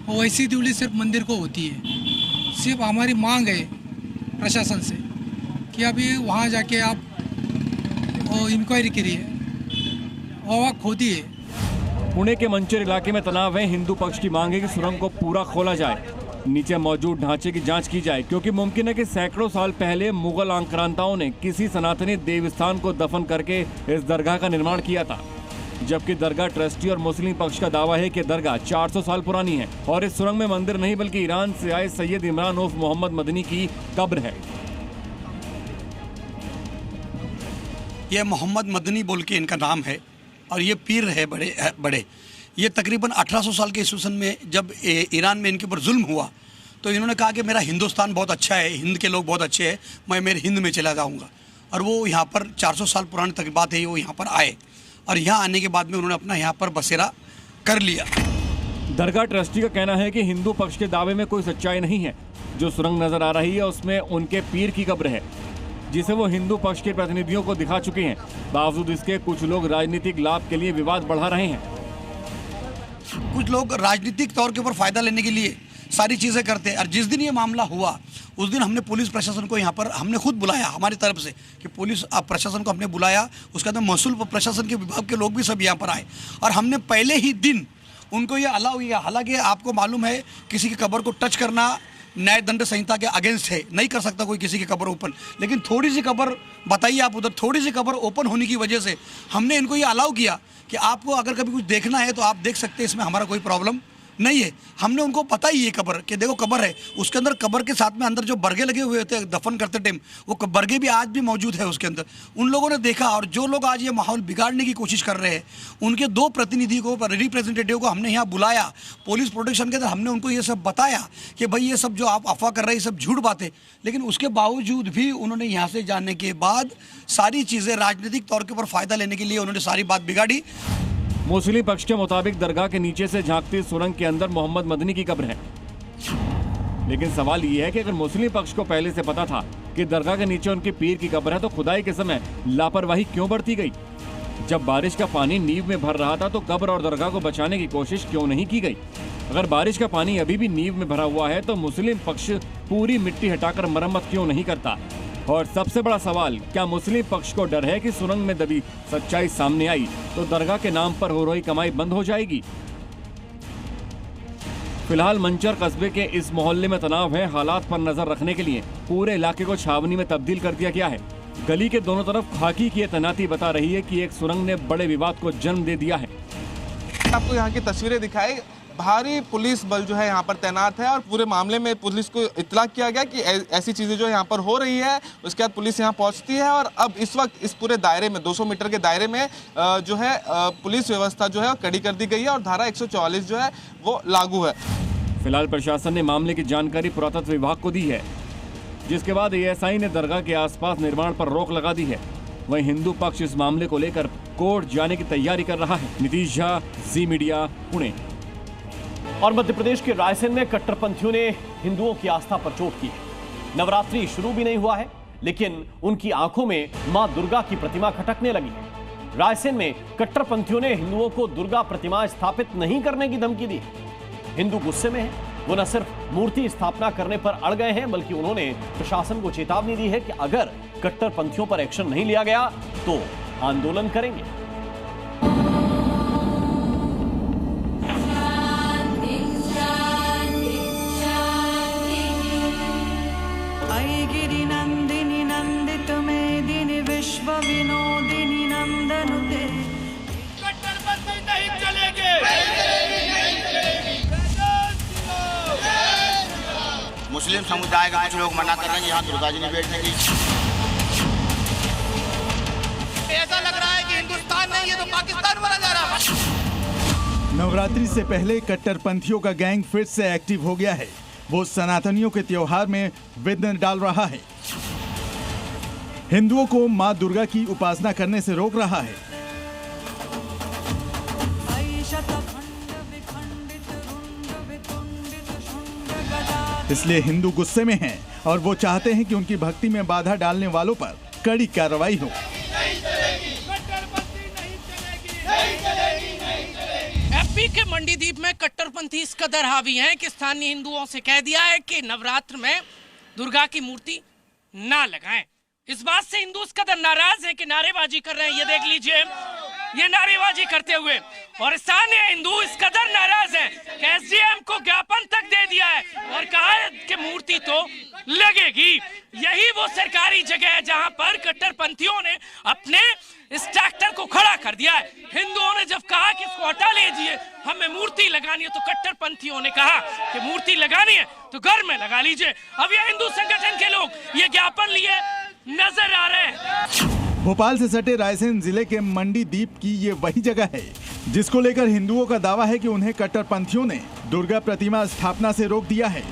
वो वैसी दिवली सिर्फ मंदिर को होती है। सिर्फ हमारी मांग है प्रशासन से कि अभी वहाँ जाके आप इंक्वायरी करिए, हवा खोदिए। पुणे के मंचर इलाके में तनाव है। हिंदू पक्ष की मांग है कि सुरंग को पूरा खोला जाए, नीचे मौजूद ढांचे की जांच की जाए, क्योंकि मुमकिन है कि सैकड़ों साल पहले मुगल आक्रांताओं ने किसी सनातनी देवस्थान को दफन करके इस दरगाह का निर्माण किया था। जबकि दरगाह ट्रस्टी और मुस्लिम पक्ष का दावा है कि दरगाह 400 साल पुरानी है और इस सुरंग में मंदिर नहीं बल्कि ईरान से आए सैयद इमरान उर्फ मोहम्मद मदनी की कब्र है। ये मोहम्मद मदनी बोल के इनका नाम है और ये पीर है बड़े। ये तकरीबन 1800 साल के ईस्वी सन में जब ईरान में इनके ऊपर जुल्म हुआ तो इन्होंने कहा कि मेरा हिंदुस्तान बहुत अच्छा है, हिंद के लोग बहुत अच्छे हैं, मैं मेरे हिंद में चला जाऊंगा। और वो यहाँ पर 400 साल पुरानी तक बात है, वो यहाँ पर आए और यहाँ आने के बाद में उन्होंने अपना यहाँ पर बसेरा कर लिया। दरगाह ट्रस्टी का कहना है कि हिंदू पक्ष के दावे में कोई सच्चाई नहीं है। जो सुरंग नजर आ रही है उसमें उनके पीर की कब्र है, जिसे वो हिंदू पक्ष के प्रतिनिधियों को दिखा चुके हैं। बावजूद इसके कुछ लोग राजनीतिक लाभ के लिए विवाद बढ़ा रहे हैं। कुछ लोग राजनीतिक तौर के ऊपर फायदा लेने के लिए सारी चीज़ें करते हैं। और जिस दिन ये मामला हुआ उस दिन हमने पुलिस प्रशासन को यहाँ पर हमने खुद बुलाया, हमारी तरफ से कि पुलिस प्रशासन को हमने बुलाया। उसके बाद महसूल प्रशासन के विभाग के लोग भी सब यहाँ पर आए और हमने पहले ही दिन उनको ये अलाउ किया। हालांकि आपको मालूम है किसी की कब्र को टच करना न्याय दंड संहिता के अगेंस्ट है, नहीं कर सकता कोई किसी की कब्र ओपन। लेकिन थोड़ी सी कब्र बताइए आप, उधर थोड़ी सी कब्र ओपन होने की वजह से हमने इनको ये अलाउ किया कि आपको अगर कभी कुछ देखना है तो आप देख सकते हैं, इसमें हमारा कोई प्रॉब्लम नहीं है। हमने उनको पता ही ये कब्र कि देखो कब्र है, उसके अंदर कब्र के साथ में अंदर जो बरगे लगे हुए होते हैं दफन करते टाइम, वो बरगे भी आज भी मौजूद है उसके अंदर। उन लोगों ने देखा, और जो लोग आज ये माहौल बिगाड़ने की कोशिश कर रहे हैं, उनके 2 प्रतिनिधि को, रिप्रेजेंटेटिव को हमने यहाँ बुलाया पुलिस प्रोटेक्शन के अंदर। हमने उनको ये सब बताया कि भाई ये सब जो आप अफवाह कर रहे हैं, ये सब झूठ बातें। लेकिन उसके बावजूद भी उन्होंने यहाँ से जाने के बाद सारी चीज़ें राजनीतिक तौर के ऊपर फ़ायदा लेने के लिए उन्होंने सारी बात बिगाड़ी। मुस्लिम पक्ष के मुताबिक दरगाह के नीचे से झांकती सुरंग के अंदर मोहम्मद मदनी की कब्र है। लेकिन सवाल ये है कि अगर मुस्लिम पक्ष को पहले से पता था कि दरगाह के नीचे उनके पीर की कब्र है तो खुदाई के समय लापरवाही क्यों बरती गई? जब बारिश का पानी नींव में भर रहा था तो कब्र और दरगाह को बचाने की कोशिश क्यों नहीं की गई? अगर बारिश का पानी अभी भी नींव में भरा हुआ है तो मुस्लिम पक्ष पूरी मिट्टी हटाकर मरम्मत क्यों नहीं करता? और सबसे बड़ा सवाल, क्या मुस्लिम पक्ष को डर है कि सुरंग में दबी सच्चाई सामने आई तो दरगाह के नाम पर हो रही कमाई बंद हो जाएगी? फिलहाल मंचर कस्बे के इस मोहल्ले में तनाव है। हालात पर नजर रखने के लिए पूरे इलाके को छावनी में तब्दील कर दिया गया है। गली के दोनों तरफ खाकी की तैनाती बता रही है कि एक सुरंग ने बड़े विवाद को जन्म दे दिया है। आपको यहाँ की तस्वीरें दिखाई, भारी पुलिस बल जो है यहाँ पर तैनात है और पूरे मामले में पुलिस को इत्तला किया गया कि ऐसी चीज़ें जो यहाँ पर हो रही है। उसके बाद पुलिस यहाँ पहुँचती है और अब इस वक्त इस पूरे दायरे में 200 मीटर के दायरे में जो है पुलिस व्यवस्था जो है कड़ी कर दी गई है और धारा 144 जो है वो लागू है। फिलहाल प्रशासन ने मामले की जानकारी पुरातत्व विभाग को दी है, जिसके बाद एएसआई ने दरगाह के आसपास निर्माण पर रोक लगा दी है। वहीं हिंदू पक्ष इस मामले को लेकर कोर्ट जाने की तैयारी कर रहा है। नीतीश झा, जी मीडिया, पुणे। और मध्य प्रदेश के रायसेन में कट्टरपंथियों ने हिंदुओं की आस्था पर चोट की है। नवरात्रि शुरू भी नहीं हुआ है, लेकिन उनकी आंखों में मां दुर्गा की प्रतिमा खटकने लगी है। रायसेन में कट्टरपंथियों ने हिंदुओं को दुर्गा प्रतिमा स्थापित नहीं करने की धमकी दी। हिंदू गुस्से में हैं। वो न सिर्फ मूर्ति स्थापना करने पर अड़ गए हैं, बल्कि उन्होंने प्रशासन को चेतावनी दी है कि अगर कट्टरपंथियों पर एक्शन नहीं लिया गया तो आंदोलन करेंगे। गिरिनंदिनी नंदित मेदिनी विश्व विनोदिनी नंदनुते। कट्टरपंथी नहीं चलेंगे। मुस्लिम समुदाय का कुछ लोग मना कर रहे हैं यहाँ दुर्गा जी नहीं बैठने की। ऐसा लग रहा है कि हिंदुस्तान नहीं है तो पाकिस्तान बना जा रहा है। नवरात्रि से पहले कट्टरपंथियों का गैंग फिर से एक्टिव हो गया है। वो सनातनियों के त्योहार में विघ्न डाल रहा है, हिंदुओं को मां दुर्गा की उपासना करने से रोक रहा है। इसलिए हिंदू गुस्से में हैं और वो चाहते हैं कि उनकी भक्ति में बाधा डालने वालों पर कड़ी कार्रवाई हो। एमपी के मंडीदीप में कट्टरपंथी इस कदर हावी हैं कि स्थानीय हिंदुओं से कह दिया है कि नवरात्र में दुर्गा की मूर्ति ना लगाएं। इस बात से हिंदू इस कदर नाराज हैं कि नारेबाजी कर रहे हैं। ये देख लीजिए, ये नारेबाजी करते हुए, और स्थानीय हिंदू इस कदर नाराज हैं कि एसडीएम को ज्ञापन तक दे दिया है और कहा है कि मूर्ति तो लगेगी। यही वो सरकारी जगह है जहां पर कट्टरपंथियों ने अपने इस ट्रैक्टर को खड़ा कर दिया है। हिंदुओं ने जब कहा कि इसको हटा लीजिए, हमें मूर्ति लगानी है, तो कट्टरपंथियों ने कहा कि मूर्ति लगानी है तो घर में लगा लीजिए। अब ये हिंदू संगठन के लोग ये ज्ञापन लिए नजर आ रहे हैं। भोपाल से सटे रायसेन जिले के मंडीदीप की ये वही जगह है जिसको लेकर हिंदुओं का दावा है कि उन्हें कट्टरपंथियों ने दुर्गा प्रतिमा स्थापना से रोक दिया है।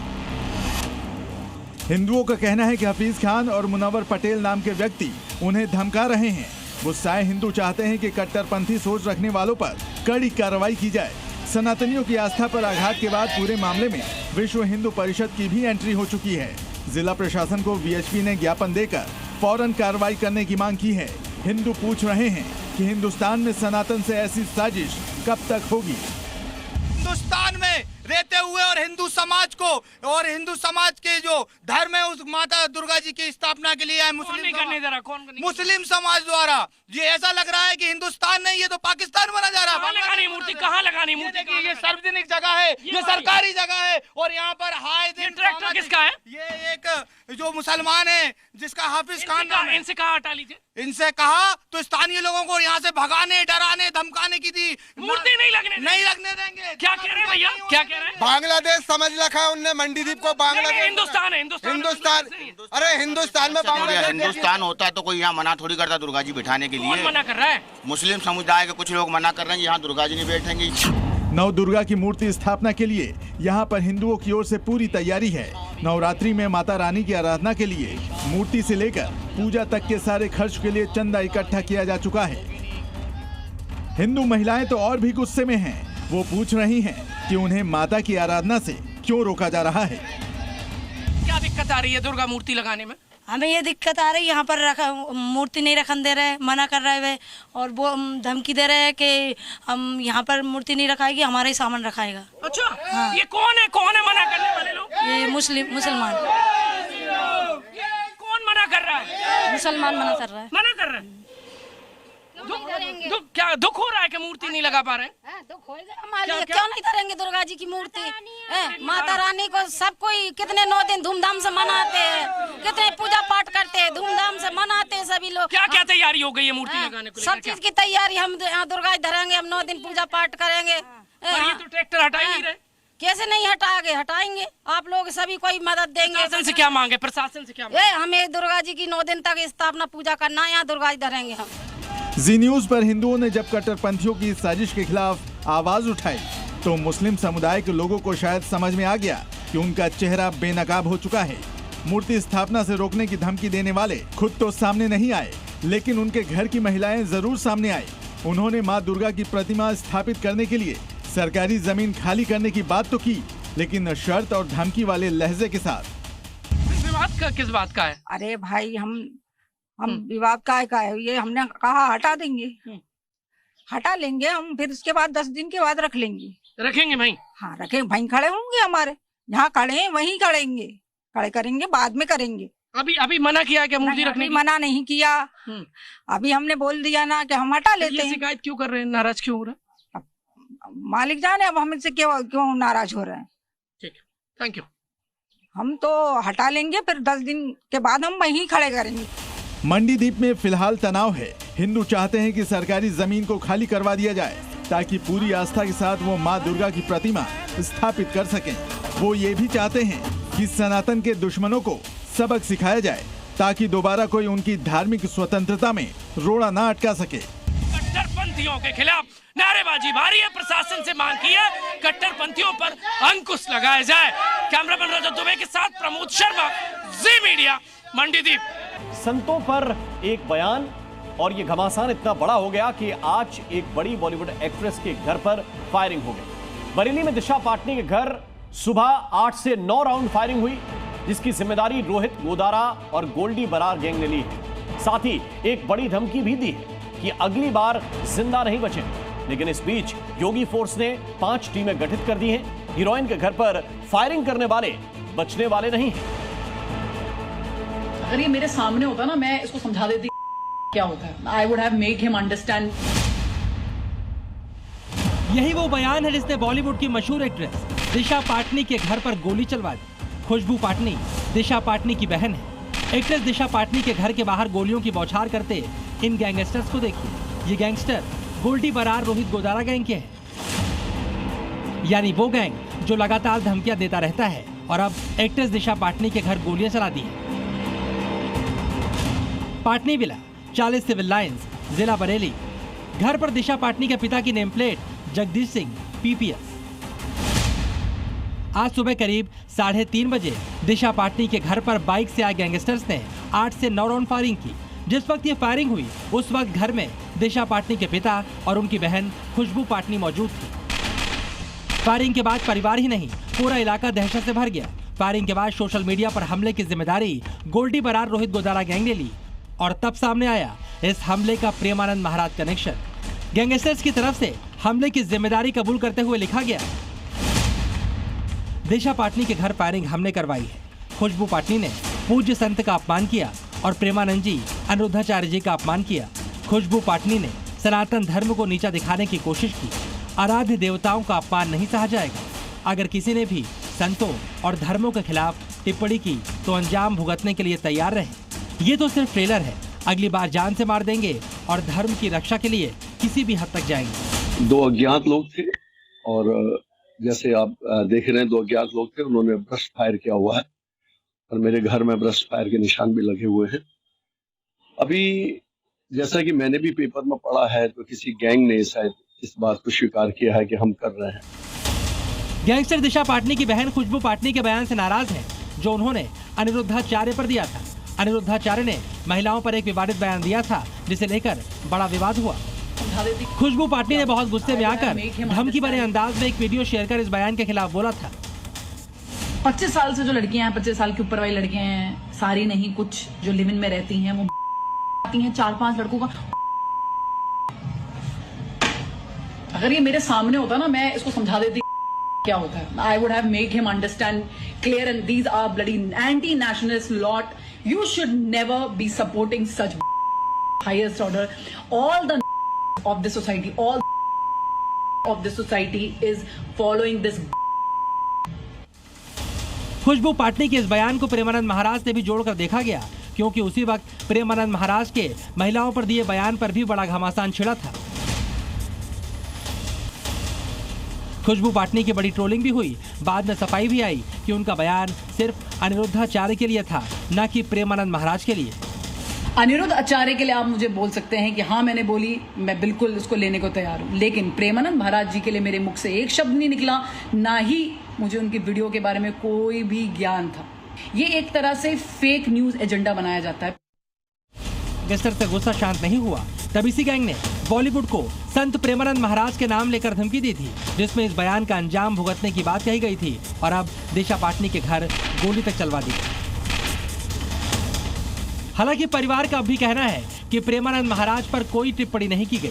हिंदुओं का कहना है कि हफीज खान और मुनव्वर पटेल नाम के व्यक्ति उन्हें धमका रहे हैं। गुस्साए हिंदू चाहते हैं कि कट्टरपंथी सोच रखने वालों पर कड़ी कार्रवाई की जाए। सनातनियों की आस्था पर आघात के बाद पूरे मामले में विश्व हिंदू परिषद की भी एंट्री हो चुकी है। जिला प्रशासन को वीएचपी ने ज्ञापन देकर फौरन कार्रवाई करने की मांग की है। हिंदू पूछ रहे हैं कि हिंदुस्तान में सनातन से ऐसी साजिश कब तक होगी। हिंदुस्तान में रहते हुए और हिंदू समाज को और हिंदू समाज के जो धर्म है उस माता दुर्गा जी की स्थापना के लिए है मुस्लिम समाज द्वारा। ये ऐसा लग रहा है कि हिंदुस्तान नहीं है तो पाकिस्तान बना जा रहा है। लगानी मूर्ति कहाँ लगानी? मूर्ति ये सार्वजनिक जगह है, ये सरकारी जगह है और यहाँ पर हाय ट्रैक्टर किसका है? ये एक जो मुसलमान है जिसका हाफिज खान नाम है। इनसे कहा हटा लीजिए। इनसे कहा तो स्थानीय लोगों को यहाँ से भगाने, डराने, धमकाने की थी। मूर्ति नहीं लगने देंगे। क्या कह रहे हैं भैया? क्या कह रहे हैं? बांग्लादेश समझ रखा है उनने मंडीदीप को। बांग्लादेश हिंदुस्तान है। हिंदुस्तान अरे हिंदुस्तान में बांग्लादेश हिंदुस्तान होता तो कोई यहाँ मना थोड़ी करता दुर्गा जी बिठाने के लिए। कौन मना कर रहा है? मुस्लिम समुदाय के कुछ लोग मना कर रहे हैं यहाँ दुर्गा जी नहीं बैठेंगी। नव दुर्गा की मूर्ति स्थापना के लिए यहाँ पर हिंदुओं की ओर से पूरी तैयारी है। नवरात्रि में माता रानी की आराधना के लिए मूर्ति से लेकर पूजा तक के सारे खर्च के लिए चंदा इकट्ठा किया जा चुका है। हिंदू महिलाएं तो और भी गुस्से में हैं। वो पूछ रही हैं कि उन्हें माता की आराधना से क्यों रोका जा रहा है। क्या दिक्कत आ रही है दुर्गा मूर्ति लगाने में? हमें ये दिक्कत आ रही, यहाँ पर मूर्ति नहीं रखन दे रहे, मना कर रहे हैं और वो धमकी दे रहे हैं कि हम यहाँ पर मूर्ति नहीं रखाएगी, हमारा ही सामान रखाएगा। अच्छा हाँ। ये कौन है मना करने वाले लोग? ये मुसलमान। कौन मना कर रहा है? मुसलमान मना कर रहा है। मना कर रहा है। क्या दुख हो रहा है कि मूर्ति नहीं लगा पा रहे हैं? दुख होगा हमारे लिए। क्यों नहीं धरेंगे दुर्गा जी की मूर्ति? माता रानी को सब कोई कितने 9 दिन धूमधाम से मनाते हैं, कितने पूजा पाठ करते हैं, धूमधाम से मनाते हैं सभी लोग। क्या क्या तैयारी हो गई है मूर्ति लगाने को? सब चीज की तैयारी, हम यहाँ दुर्गा जी धरेंगे, हम 9 दिन पूजा पाठ करेंगे। ये तो ट्रैक्टर हटा ही नहीं रहे। कैसे नहीं हटाएंगे? आप लोग सभी कोई मदद देंगे। प्रशासन से क्या मांगे? प्रशासन से क्या मांगे? हमें दुर्गा जी की 9 दिन तक स्थापना पूजा करना है, यहाँ दुर्गा जी धरेंगे हम। जी न्यूज पर हिंदुओं ने जब कट्टरपंथियों की इस साजिश के खिलाफ आवाज उठाई तो मुस्लिम समुदाय के लोगों को शायद समझ में आ गया कि उनका चेहरा बेनकाब हो चुका है। मूर्ति स्थापना से रोकने की धमकी देने वाले खुद तो सामने नहीं आए, लेकिन उनके घर की महिलाएं जरूर सामने आई। उन्होंने मां दुर्गा की प्रतिमा स्थापित करने के लिए सरकारी जमीन खाली करने की बात तो की, लेकिन शर्त और धमकी वाले लहजे के साथ। किस बात का है? अरे भाई हम विवाद का है, ये हमने कहा हटा देंगे, हटा लेंगे हम, फिर उसके बाद 10 दिन के बाद रखेंगे भाई। हाँ रखेंगे भाई, खड़े होंगे हमारे जहाँ खड़े हैं वहीं खड़े करेंगे, बाद में करेंगे। अभी मना किया क्या मूर्ति रखने? मना नहीं किया, अभी हमने बोल दिया ना कि हम हटा लेते हैं। शिकायत क्यों कर रहे हैं? नाराज क्यों हो रहे हैं? मालिक जाने अब हमसे क्यों नाराज हो रहे हैं। ठीक है, थैंक यू। हम तो हटा लेंगे, फिर 10 दिन के बाद हम वहीं खड़े करेंगे। मंडीदीप में फिलहाल तनाव है। हिंदू चाहते हैं कि सरकारी जमीन को खाली करवा दिया जाए ताकि पूरी आस्था के साथ वो मां दुर्गा की प्रतिमा स्थापित कर सकें। वो ये भी चाहते हैं कि सनातन के दुश्मनों को सबक सिखाया जाए ताकि दोबारा कोई उनकी धार्मिक स्वतंत्रता में रोड़ा ना अटका सके। कट्टरपंथियों के खिलाफ नारेबाजी भारी है। प्रशासन से मांग की है कट्टरपंथियों पर अंकुश लगाया जाए। कैमरामैन रजत दुबे के साथ प्रमोद शर्मा, जी मीडिया, मंडीदीप। संतों पर एक बयान और ये घमासान इतना बड़ा हो गया कि आज एक बड़ी बॉलीवुड एक्ट्रेस के घर पर फायरिंग हो गई। बरेली में दिशा पाटनी के घर सुबह 8 से 9 राउंड फायरिंग हुई, जिसकी जिम्मेदारी रोहित गोदारा और गोल्डी बरार गैंग ने ली है। साथ ही एक बड़ी धमकी भी दी है कि अगली बार जिंदा नहीं बचे। लेकिन इस बीच योगी फोर्स ने 5 टीमें गठित कर दी हैं। हीरोइन के घर पर फायरिंग करने वाले बचने वाले नहीं हैं। अगर ये मेरे सामने होता ना, मैं इसको समझा देती क्या होता है। I would have make him understand. यही वो बयान है जिसने बॉलीवुड की मशहूर एक्ट्रेस दिशा पाटनी के घर पर गोली चलवा दी। खुशबू पाटनी दिशा पाटनी की बहन है। एक्ट्रेस दिशा पाटनी के घर के बाहर गोलियों की बौछार करते इन गैंगस्टर्स को देखिए। ये गैंगस्टर गोल्डी बरार रोहित गोदारा गैंग के हैं, यानी वो गैंग जो लगातार धमकियां देता रहता है और अब एक्ट्रेस दिशा पाटनी के घर गोलियां चला दी है। पाटनी विला, 40 सिविल लाइंस, जिला बरेली। घर पर दिशा पाटनी के पिता की name plate Jagdish Singh PPS। आज सुबह करीब 3:30 बजे दिशा पाटनी के घर पर बाइक से आए गैंगस्टर्स ने 8 से 9 राउंड फायरिंग की। जिस वक्त ये फायरिंग हुई उस वक्त घर में दिशा पाटनी के पिता और उनकी बहन खुशबू पाटनी मौजूद थी। फायरिंग के बाद परिवार ही नहीं पूरा इलाका दहशत से भर गया। फायरिंग के बाद सोशल मीडिया पर हमले की जिम्मेदारी गोल्डी बरार रोहित गोदारा गैंग ने ली और तब सामने आया इस हमले का प्रेमानंद महाराज कनेक्शन। गैंगस्टर्स की तरफ से हमले की जिम्मेदारी कबूल करते हुए लिखा गया, दिशा पाटनी के घर फायरिंग हमने करवाई है। खुशबू पाटनी ने पूज्य संत का अपमान किया और प्रेमानंद जी अनिरुद्धाचार्य जी का अपमान किया। खुशबू पाटनी ने सनातन धर्म को नीचा दिखाने की कोशिश की। आराध्य देवताओं का अपमान नहीं सहा जाएगा। अगर किसी ने भी संतों और धर्मों के खिलाफ टिप्पणी की तो अंजाम भुगतने के लिए तैयार रहे। ये तो सिर्फ ट्रेलर है, अगली बार जान से मार देंगे और धर्म की रक्षा के लिए किसी भी हद तक जाएंगे। 2 अज्ञात लोग थे और जैसे आप देख रहे हैं 2 अज्ञात लोग थे, उन्होंने ब्रस्ट फायर किया हुआ है और मेरे घर में ब्रस्ट फायर के निशान भी लगे हुए हैं। अभी जैसा कि मैंने भी पेपर में पढ़ा है तो किसी गैंग ने शायद इस बात को स्वीकार किया है कि हम कर रहे हैं। गैंगस्टर दिशा पाटनी की बहन खुशबू पाटनी के बयान से नाराज है जो उन्होंने अनिरुद्धाचार्य पर दिया था। अनिरुद्धाचार्य ने महिलाओं पर एक विवादित बयान दिया था जिसे लेकर बड़ा विवाद हुआ। खुशबू पाटनी ने बहुत गुस्से में आकर धमकी भरे अंदाज में एक वीडियो शेयर कर इस बयान के खिलाफ बोला था। 25 साल से जो लड़कियां हैं, 25 साल के ऊपर वाली लड़कियां हैं, सारी नहीं, कुछ जो लिव इन में रहती हैं वो आती हैं 4-5 लड़कों का। अगर ये मेरे सामने होता ना, मैं इसको समझा देती क्या होता है। I would have made him understand clear and these are bloody anti nationalist lot. You should never be supporting such highest order. All the of the society, all of the society is following this। खुशबू पाटनी के इस बयान को प्रेमानंद महाराज से भी जोड़कर देखा गया, क्योंकि उसी वक्त प्रेमानंद महाराज के महिलाओं पर दिए बयान पर भी बड़ा घमासान छिड़ा था। खुशबू पाटनी की बड़ी ट्रोलिंग भी हुई। बाद में सफाई भी आई कि उनका बयान सिर्फ अनिरुद्धाचार्य के लिए था, न कि प्रेमानंद महाराज के लिए। अनिरुद्ध आचार्य के लिए आप मुझे बोल सकते हैं कि हाँ मैंने बोली, मैं बिल्कुल उसको लेने को तैयार हूँ, लेकिन प्रेमानंद महाराज जी के लिए मेरे मुख से एक शब्द नहीं निकला, ना ही मुझे उनकी वीडियो के बारे में कोई भी ज्ञान था। ये एक तरह से फेक न्यूज एजेंडा बनाया जाता है। गैंगस्टर से गुस्सा शांत नहीं हुआ, तब इसी गैंग ने बॉलीवुड को संत प्रेमानंद महाराज के नाम लेकर धमकी दी थी, जिसमें इस बयान का अंजाम भुगतने की बात कही गई थी, और अब दिशा पाटनी के घर गोली तक चलवा दी। हालांकि परिवार का अब भी कहना है कि प्रेमानंद महाराज पर कोई टिप्पणी नहीं की गई।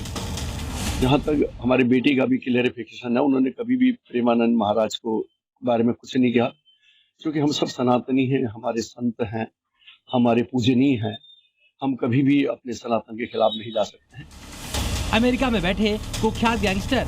जहाँ तक हमारी बेटी का भी क्लियरिफिकेशन है, उन्होंने कभी भी प्रेमानंद महाराज को बारे में कुछ नहीं किया, क्योंकि हम सब सनातनी हैं, हमारे संत हैं, हमारे पूजनीय हैं, हम कभी भी अपने सनातन के खिलाफ नहीं जा सकते हैं। अमेरिका में बैठे कुख्यात गैंगस्टर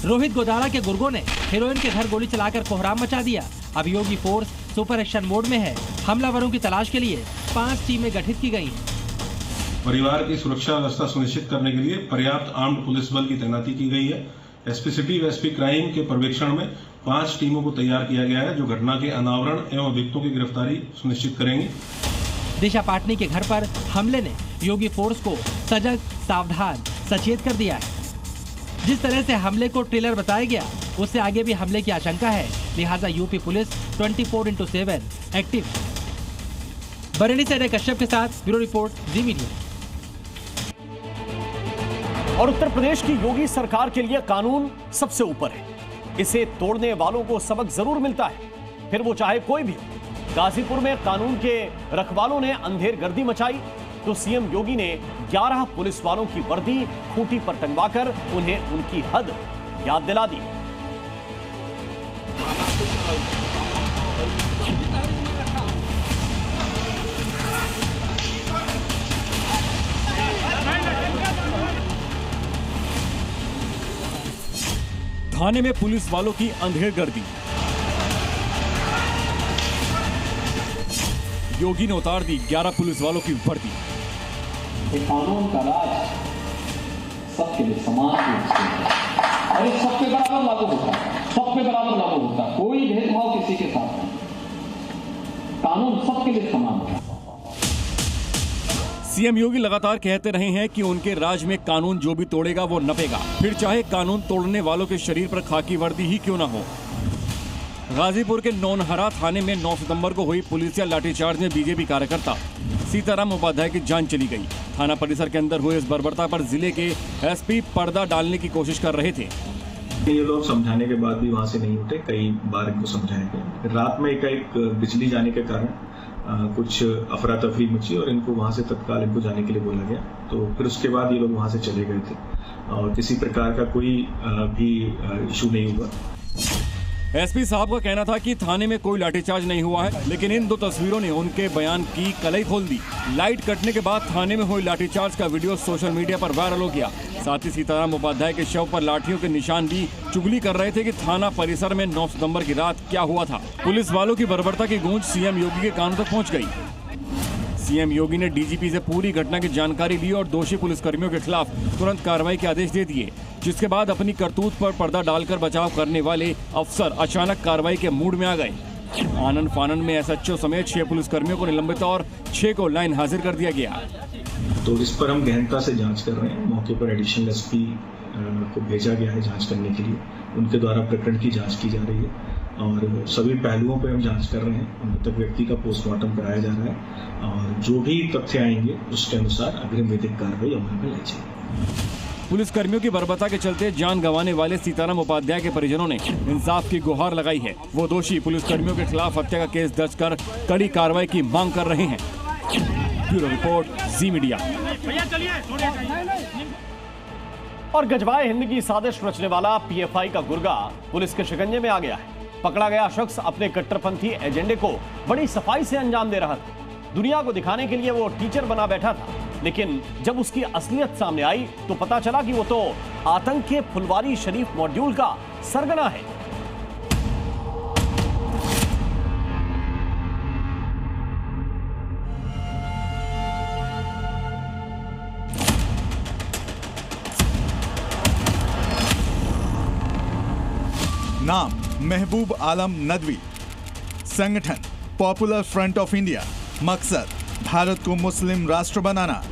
रोहित गोदारा के गुर्गों ने हीरोइन के घर गोली चलाकर कोहराम मचा दिया। अब योगी फोर्स सुपर एक्शन मोड में है। हमलावरों की तलाश के लिए 5 टीमें गठित की गई हैं। परिवार की सुरक्षा व्यवस्था सुनिश्चित करने के लिए पर्याप्त आर्म्ड पुलिस बल की तैनाती की गई है। एसपी सिटी व एसपी क्राइम के पर्यवेक्षण में 5 टीमों को तैयार किया गया है, जो घटना के अनावरण एवं अभियुक्तों की गिरफ्तारी सुनिश्चित करेंगे। दिशा पाटनी के घर पर हमले ने योगी फोर्स को सजग, सावधान, सचेत कर दिया है। जिस तरह से हमले को ट्रेलर बताया गया, उससे आगे भी हमले की आशंका है, लिहाजा यूपी पुलिस 24/7 एक्टिव। बरेली से अजय कश्यप के साथ ब्यूरो रिपोर्ट, जी मीडिया। और उत्तर प्रदेश की योगी सरकार के लिए कानून सबसे ऊपर है। इसे तोड़ने वालों को सबक जरूर मिलता है, फिर वो चाहे कोई भी हो। गाजीपुर में कानून के रखवालों ने अंधेरगर्दी मचाई तो सीएम योगी ने 11 पुलिस वालों की वर्दी खूंटी पर टंगवाकर उन्हें उनकी हद याद दिला दी। थाने में पुलिस वालों की अंधेरगर्दी। योगी ने उतार दी 11 पुलिस वालों की वर्दी। कानून का राज सबके लिए समान रूप से है और ये सबके बराबर लागू होता है, सबके बराबर लागू होता है, कोई भेदभाव किसी के साथ नहीं, कानून सबके लिए समान है। सीएम योगी लगातार कहते रहे हैं कि उनके राज में कानून जो भी तोड़ेगा वो नपेगा, फिर चाहे कानून तोड़ने वालों के शरीर पर खाकी वर्दी ही क्यों ना हो। गाजीपुर के नौनहरा थाने में 9 सितंबर को हुई पुलिसिया लाठीचार्ज में बीजेपी कार्यकर्ता सीताराम उपाध्याय की जान चली गई। थाना परिसर के अंदर हुए इस बर्बरता पर जिले के एसपी पर्दा डालने की कोशिश कर रहे थे। ये लोग समझाने के बाद भी वहां से नहीं उठे, कई बार इनको समझाया गया। रात में एक बिजली जाने के कारण कुछ अफरा तफरी मची और इनको वहां से तत्काल इनको जाने के लिए बोला गया। तो फिर उसके बाद ये लोग वहां से चले गए थे और किसी प्रकार का कोई भी इशू नहीं हुआ। एसपी साहब का कहना था कि थाने में कोई लाठीचार्ज नहीं हुआ है, लेकिन इन 2 तस्वीरों ने उनके बयान की कलई खोल दी। लाइट कटने के बाद थाने में हुई लाठीचार्ज का वीडियो सोशल मीडिया पर वायरल हो गया। साथ ही सीताराम उपाध्याय के शव पर लाठियों के निशान भी चुगली कर रहे थे कि थाना परिसर में 9 सितंबर की रात क्या हुआ था। पुलिस वालों की बर्बरता की गूंज सीएम योगी के कानों तक पहुंच गई। सीएम योगी ने डीजीपी से पूरी घटना की जानकारी ली और दोषी पुलिसकर्मियों के खिलाफ तुरंत कार्रवाई के आदेश दे दिए, जिसके बाद अपनी करतूत पर पर्दा डालकर बचाव करने वाले अफसर अचानक कार्रवाई के मूड में आ गए। आनन फानन में एसएचओ समेत 6 पुलिसकर्मियों को निलंबित और 6 को लाइन हाजिर कर दिया गया। तो इस पर हम गहनता से जांच कर रहे हैं। मौके पर एडिशनल एसपी को भेजा गया है जांच करने के लिए, उनके द्वारा प्रकरण की जांच की जा रही है और सभी पहलुओं पर हम जांच कर रहे हैं। मृतक व्यक्ति का पोस्टमार्टम कराया जा रहा है और जो भी तथ्य आएंगे उसके अनुसार अग्रिम विधिक कार्रवाई अमल में लाई जाएगी। पुलिसकर्मियों की बर्बरता के चलते जान गंवाने वाले सीताराम उपाध्याय के परिजनों ने इंसाफ की गुहार लगाई है। वो दोषी पुलिसकर्मियों के खिलाफ हत्या का केस दर्ज कर कड़ी कार्रवाई की मांग कर रहे हैं। ब्यूरो रिपोर्ट, जी मीडिया। और गजवाए हिंद की साजिश रचने वाला पीएफआई का गुर्गा पुलिस के शिकंजे में आ गया है। पकड़ा गया शख्स अपने कट्टरपंथी एजेंडे को बड़ी सफाई से अंजाम दे रहा था। दुनिया को दिखाने के लिए वो टीचर बना बैठा था, लेकिन जब उसकी असलियत सामने आई तो पता चला कि वो तो आतंक के फुलवारी शरीफ मॉड्यूल का सरगना है। नाम महबूब आलम नदवी, संगठन पॉपुलर फ्रंट ऑफ इंडिया, मकसद भारत को मुस्लिम राष्ट्र बनाना।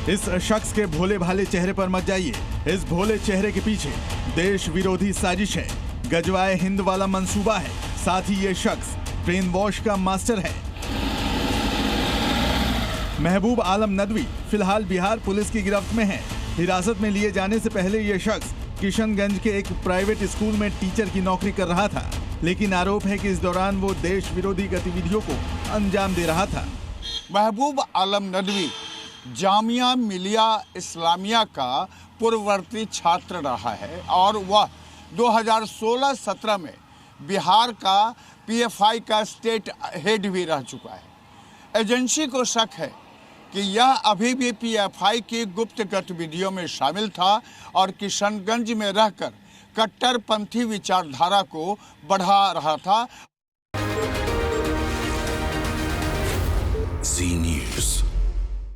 इस शख्स के भोले भाले चेहरे पर मत जाइए, इस भोले चेहरे के पीछे देश विरोधी साजिश है, गजवाए हिंद वाला मंसूबा है। साथ ही ये शख्स ब्रेन वॉश का मास्टर है। महबूब आलम नदवी फिलहाल बिहार पुलिस की गिरफ्त में है। हिरासत में लिए जाने से पहले ये शख्स किशनगंज के एक प्राइवेट स्कूल में टीचर की नौकरी कर रहा था, लेकिन आरोप है कि इस दौरान वो देश विरोधी गतिविधियों को अंजाम दे रहा था। महबूब आलम नदवी जामिया मिलिया इस्लामिया का पूर्ववर्ती छात्र रहा है और वह 2016-17 में बिहार का पीएफआई का स्टेट हेड भी रह चुका है। एजेंसी को शक है कि यह अभी भी पीएफआई की गुप्त गतिविधियों में शामिल था और किशनगंज में रहकर कट्टरपंथी विचारधारा को बढ़ा रहा था। जी न्यूज़।